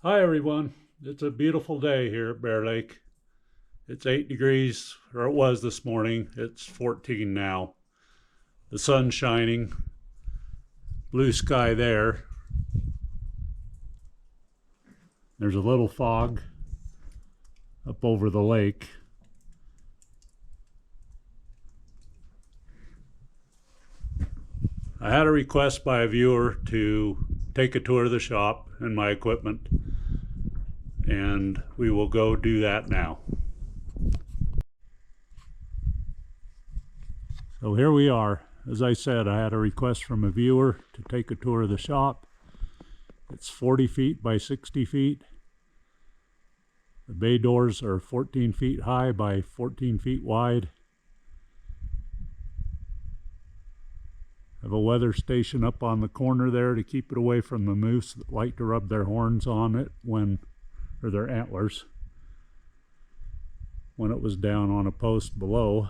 Hi everyone. It's a beautiful day here at Bear Lake. It's 8 degrees, or it was this morning. It's 14 now. The sun's shining. Blue sky there. There's a little fog up over the lake. I had a request by a viewer to take a tour of the shop and my equipment, and we will go do that now. So here we are. As I said, I had a request from a viewer to take a tour of the shop. It's 40 feet by 60 feet. The bay doors are 14 feet high by 14 feet wide. I have a weather station up on the corner there to keep it away from the moose that like to rub their horns on it or their antlers, when it was down on a post below.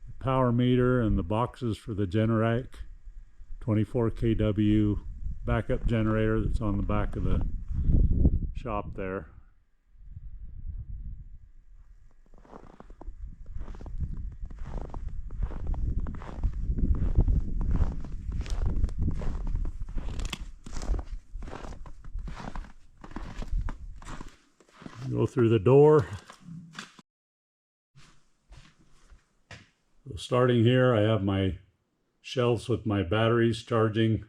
The power meter and the boxes for the Generac 24 kW backup generator that's on the back of the shop there. Go through the door. So starting here, I have my shelves with my batteries charging.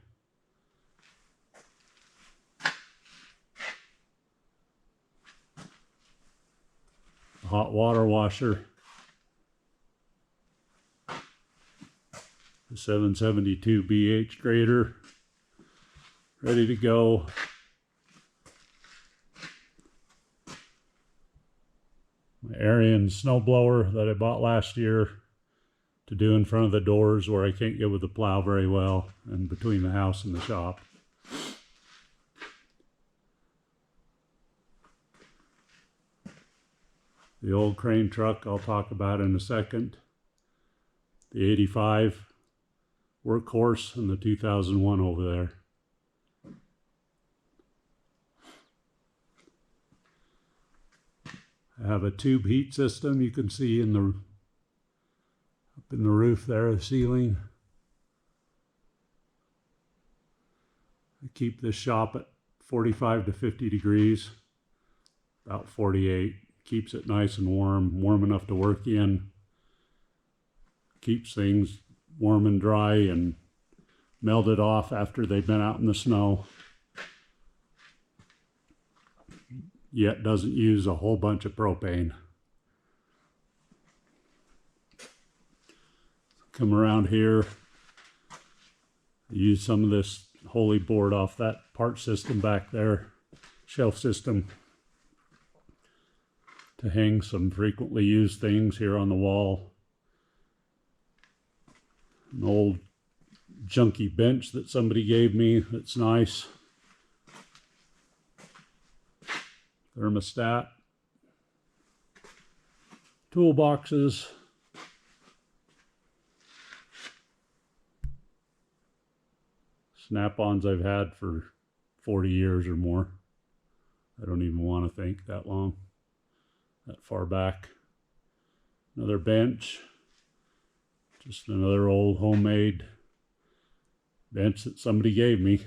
A hot water washer. The 772 BH grater, ready to go. My Arian snowblower that I bought last year to do in front of the doors where I can't get with the plow very well, and between the house and the shop. The old crane truck I'll talk about in a second. The 85 workhorse and the 2001 over there. I have a tube heat system you can see up in the roof there, the ceiling. I keep this shop at 45 to 50 degrees, about 48. Keeps it nice and warm enough to work in. Keeps things warm and dry and melted off after they've been out in the snow. Yet doesn't use a whole bunch of propane. Come around here, use some of this Holy board off that part system back there, shelf system, to hang some frequently used things here on the wall. An old junky bench that somebody gave me that's nice. Thermostat. Toolboxes. Snap-ons I've had for 40 years or more. I don't even want to think that long, that far back. Another bench. Just another old homemade bench that somebody gave me.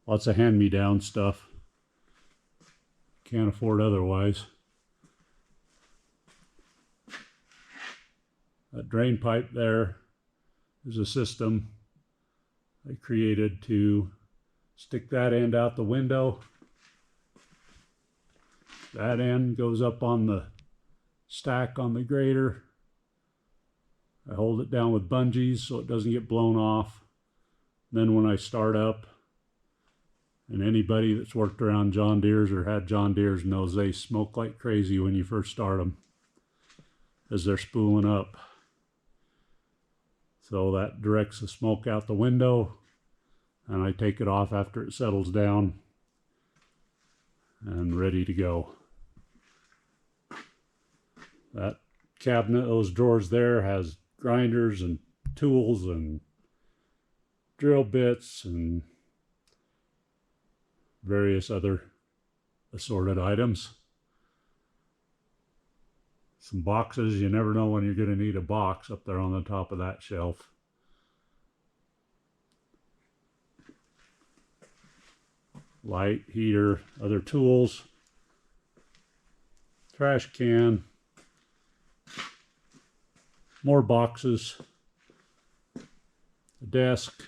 Lots of hand-me-down stuff. Can't afford otherwise. That drain pipe there is a system I created to stick that end out the window. That end goes up on the stack on the grater. I hold it down with bungees so it doesn't get blown off. Then when I start up, and anybody that's worked around John Deere's or had John Deere's knows they smoke like crazy when you first start them as they're spooling up. So that directs the smoke out the window, and I take it off after it settles down and ready to go. That cabinet, those drawers there, has grinders and tools and drill bits and various other assorted items. Some boxes. You never know when you're going to need a box up there on the top of that shelf. Light, heater, other tools, trash can, more boxes, a desk,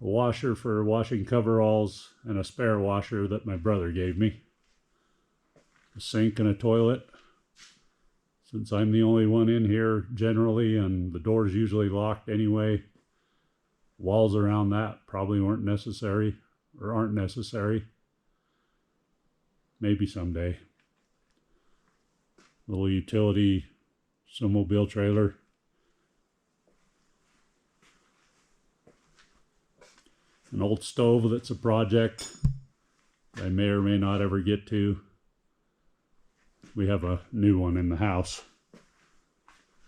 a washer for washing coveralls, and a spare washer that my brother gave me, a sink and a toilet. Since I'm the only one in here generally and the door's usually locked anyway, walls around that probably weren't necessary or aren't necessary. Maybe someday. Little utility snowmobile trailer. An old stove that's a project I may or may not ever get to. We have a new one in the house.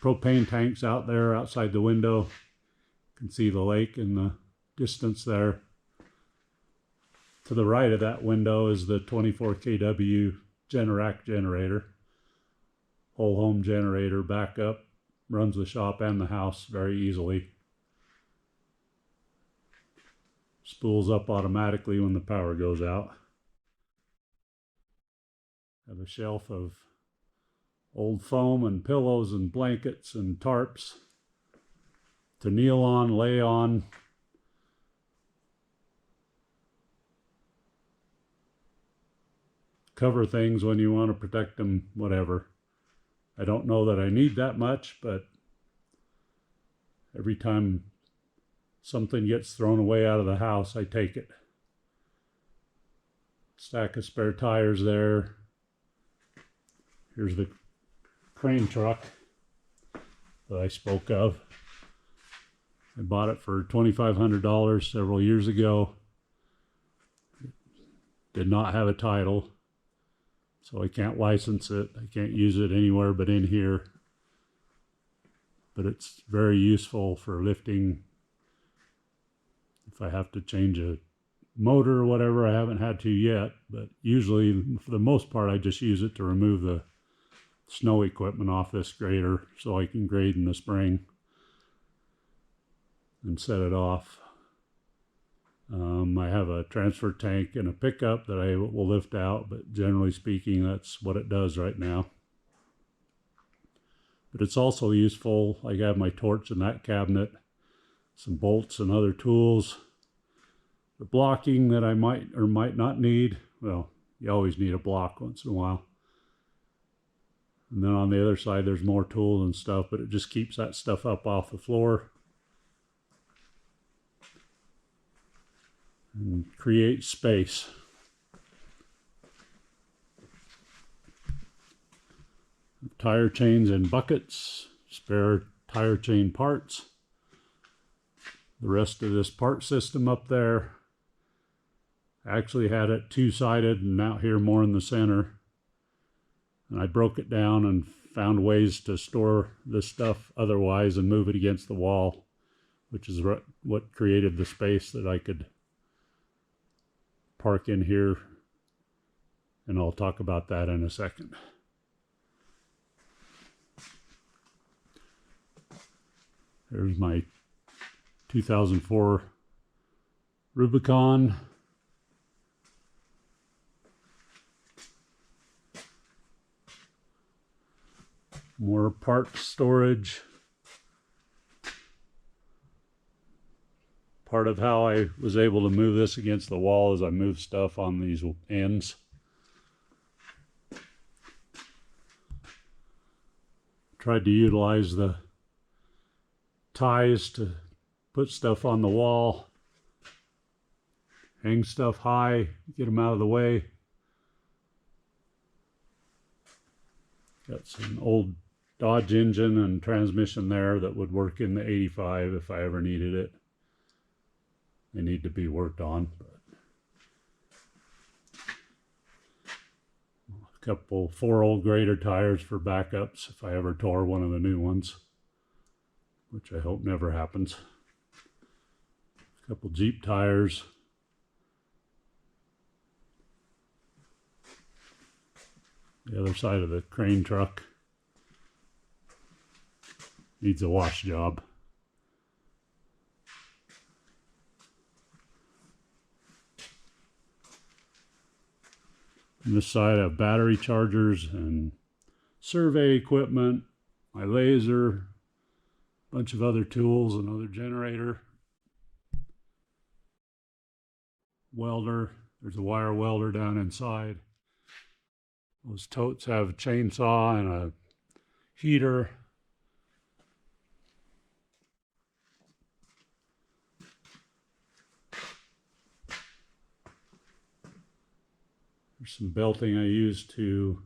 Propane tanks out there outside the window. You can see the lake in the distance there. To the right of that window is the 24 kW Generac generator. Whole home generator backup. Runs the shop and the house very easily. Spools up automatically when the power goes out. Have a shelf of old foam and pillows and blankets and tarps to kneel on, lay on. Cover things when you want to protect them, whatever. I don't know that I need that much, but every time something gets thrown away out of the house, I take it. Stack of spare tires there. Here's the crane truck that I spoke of. I bought it for $2,500 several years ago. Did not have a title, so I can't license it. I can't use it anywhere but in here. But it's very useful for lifting. If I have to change a motor or whatever, I haven't had to yet, but usually for the most part I just use it to remove the snow equipment off this grader so I can grade in the spring and set it off. I have a transfer tank and a pickup that I will lift out, but generally speaking that's what it does right now. But it's also useful. I have my torch in that cabinet, some bolts and other tools. The blocking that I might or might not need. Well, you always need a block once in a while. And then on the other side there's more tools and stuff, but it just keeps that stuff up off the floor. And creates space. Tire chains and buckets, spare tire chain parts. The rest of this part system up there. I actually had it two-sided and out here more in the center. And I broke it down and found ways to store this stuff otherwise and move it against the wall, which is what created the space that I could park in here. And I'll talk about that in a second. There's my 2004 Rubicon. More part storage. Part of how I was able to move this against the wall is I moved stuff on these ends. Tried to utilize the ties to put stuff on the wall, hang stuff high, get them out of the way. Got some old Dodge engine and transmission there that would work in the 85 if I ever needed it. They need to be worked on. But a couple 4 old grader tires for backups if I ever tore one of the new ones, which I hope never happens. A couple Jeep tires. The other side of the crane truck needs a wash job. On this side I have battery chargers and survey equipment, my laser, a bunch of other tools, another generator, welder. There's a wire welder down inside. Those totes have a chainsaw and a heater. There's some belting I use to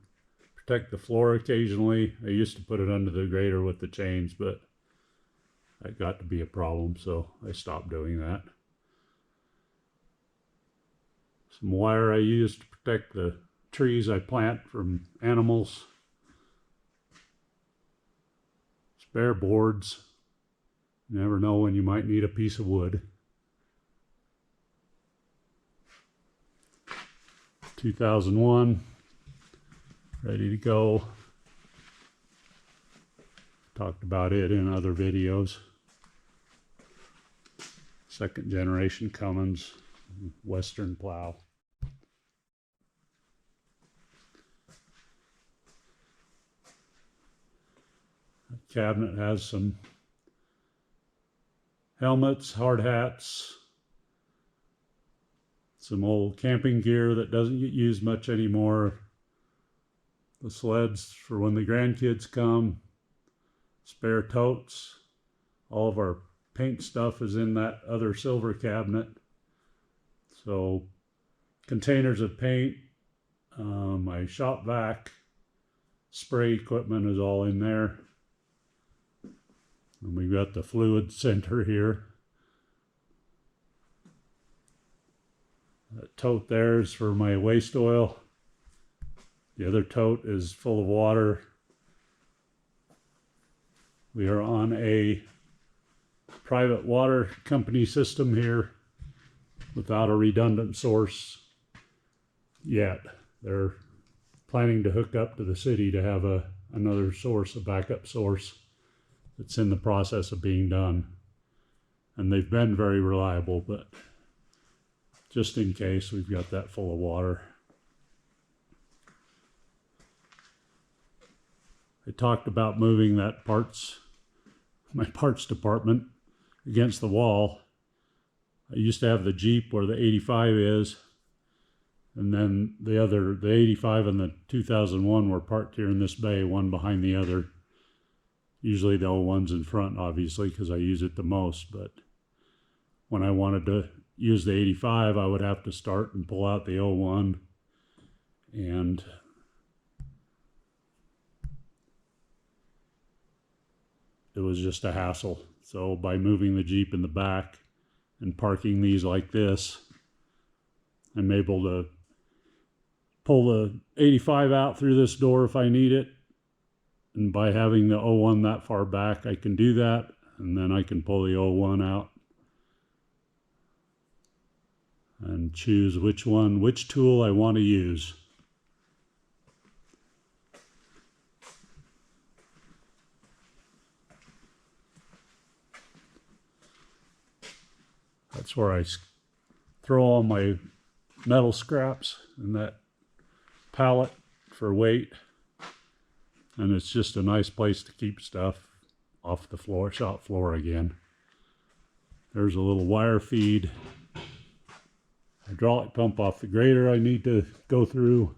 protect the floor occasionally. I used to put it under the grader with the chains, but that got to be a problem, so I stopped doing that. Some wire I use to protect the trees I plant from animals. Spare boards. You never know when you might need a piece of wood. 2001, ready to go. Talked about it in other videos. Second generation Cummins Western plow. That cabinet has some helmets, hard hats, some old camping gear that doesn't get used much anymore, the sleds for when the grandkids come, spare totes. All of our paint stuff is in that other silver cabinet. So containers of paint, my shop vac, spray equipment is all in there. And we've got the fluid center here. That tote there is for my waste oil. The other tote is full of water. We are on a private water company system here without a redundant source yet. They're planning to hook up to the city to have another source, a backup source. It's in the process of being done. And they've been very reliable, but just in case, we've got that full of water. I talked about moving that my parts department against the wall. I used to have the Jeep where the 85 is, and then the 85 and the 2001 were parked here in this bay, one behind the other. Usually the 01's in front, obviously, because I use it the most, but when I wanted to use the 85, I would have to start and pull out the 01, and it was just a hassle. So by moving the Jeep in the back and parking these like this, I'm able to pull the 85 out through this door if I need it. And by having the 01 that far back, I can do that. And then I can pull the 01 out and choose which tool I want to use. That's where I throw all my metal scraps in that pallet for weight. And it's just a nice place to keep stuff off the floor, shop floor again. There's a little wire feed. Hydraulic pump off the grader I need to go through.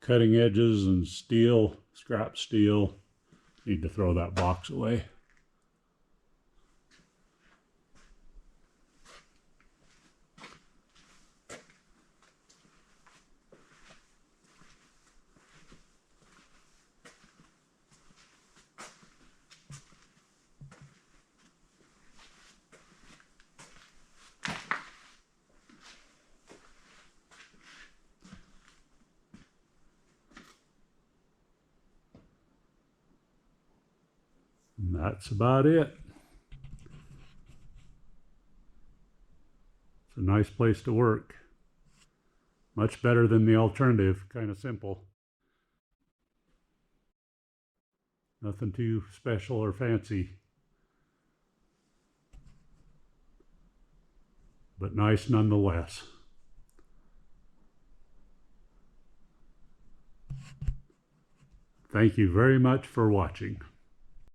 Cutting edges and steel, scrap steel. Need to throw that box away. that's about it. It's a nice place to work. Much better than the alternative, kind of simple. Nothing too special or fancy, but nice nonetheless. Thank you very much for watching.